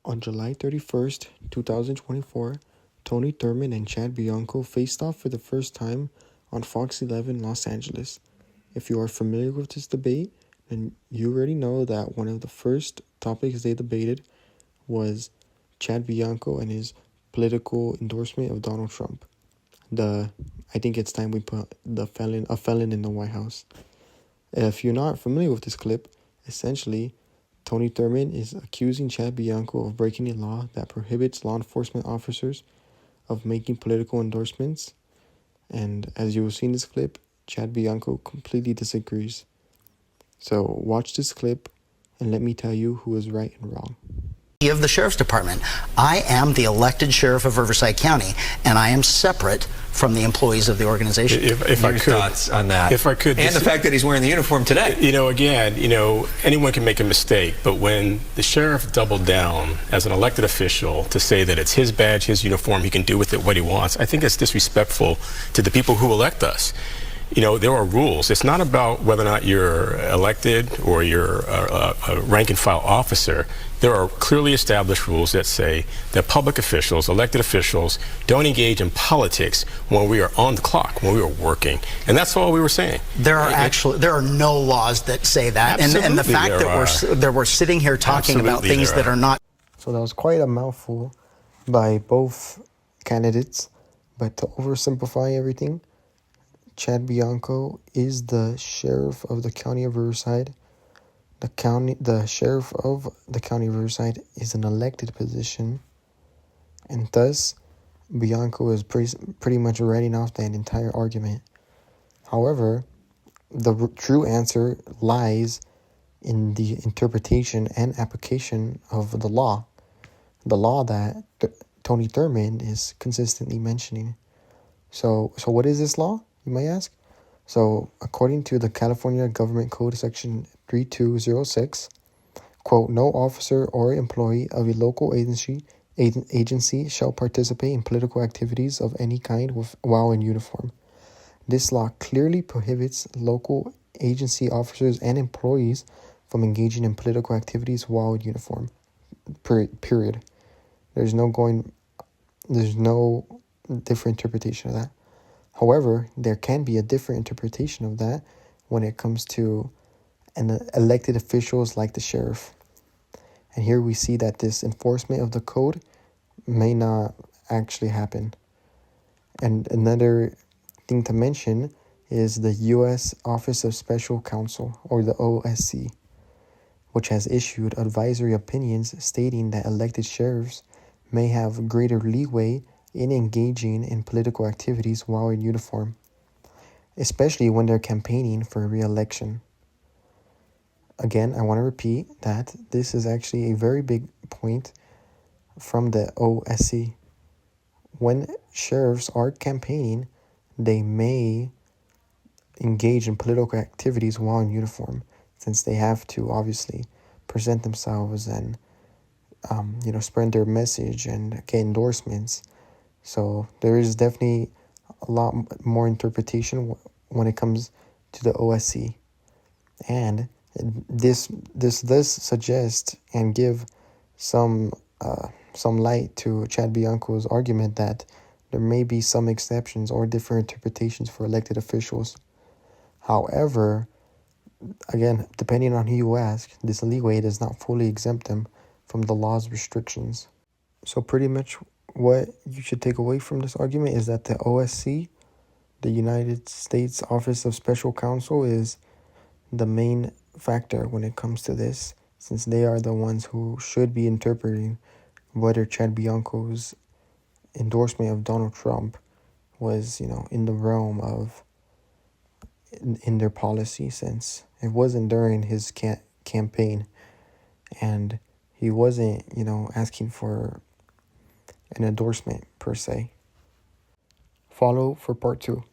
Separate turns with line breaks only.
On July 31st, 2024, Tony Thurmond and Chad Bianco faced off for the first time on Fox 11 Los Angeles. If you are familiar with this debate, then you already know that one of the first topics they debated was Chad Bianco and his political endorsement of Donald Trump. I think it's time we put a felon in the White House. If you're not familiar with this clip, essentially, Tony Thurmond is accusing Chad Bianco of breaking a law that prohibits law enforcement officers of making political endorsements. And as you will see in this clip, Chad Bianco completely disagrees. So watch this clip and let me tell you who is right and wrong.
Of the Sheriff's Department. I am the elected sheriff of Riverside County, and I am separate from the employees of the organization.
If I could,
thoughts on that?
If I could,
and the fact that he's wearing the uniform today.
Anyone can make a mistake, but when the sheriff doubled down as an elected official to say that it's his badge, his uniform, he can do with it what he wants, I think it's disrespectful to the people who elect us. There are rules. It's not about whether or not you're elected or you're a rank and file officer. There are clearly established rules that say that public officials, elected officials, don't engage in politics when we are on the clock, when we are working. And that's all we were saying.
There are no laws that say that. And the fact that we're sitting here talking about things that are not.
So that was quite a mouthful by both candidates. But to oversimplify everything, Chad Bianco is the sheriff of the county of Riverside. The sheriff of the county of Riverside is an elected position, and thus Bianco is pretty much writing off that entire argument. However, the true answer lies in the interpretation and application of the law that Tony Thurmond is consistently mentioning. So what is this law, you might ask? So, according to the California Government Code Section 3206, quote, no officer or employee of a local agency shall participate in political activities of any kind while in uniform. This law clearly prohibits local agency officers and employees from engaging in political activities while in uniform. Period. There's no different interpretation of that. However, there can be a different interpretation of that when it comes to elected officials like the sheriff. And here we see that this enforcement of the code may not actually happen. And another thing to mention is the U.S. Office of Special Counsel, or the OSC, which has issued advisory opinions stating that elected sheriffs may have greater leeway in engaging in political activities while in uniform, especially when they're campaigning for re-election. Again, I want to repeat that this is actually a very big point from the OSC. When sheriffs are campaigning, they may engage in political activities while in uniform, since they have to obviously present themselves and spread their message and get endorsements. So there is definitely a lot more interpretation when it comes to the OSC. And this does suggest and give some light to Chad Bianco's argument that there may be some exceptions or different interpretations for elected officials. However, again, depending on who you ask, this leeway does not fully exempt them from the law's restrictions. So pretty much what you should take away from this argument is that the OSC, the United States Office of Special Counsel, is the main factor when it comes to this, since they are the ones who should be interpreting whether Chad Bianco's endorsement of Donald Trump was, in the realm of in their policy, since it wasn't during his campaign and he wasn't, asking for an endorsement per se. Follow for part 2.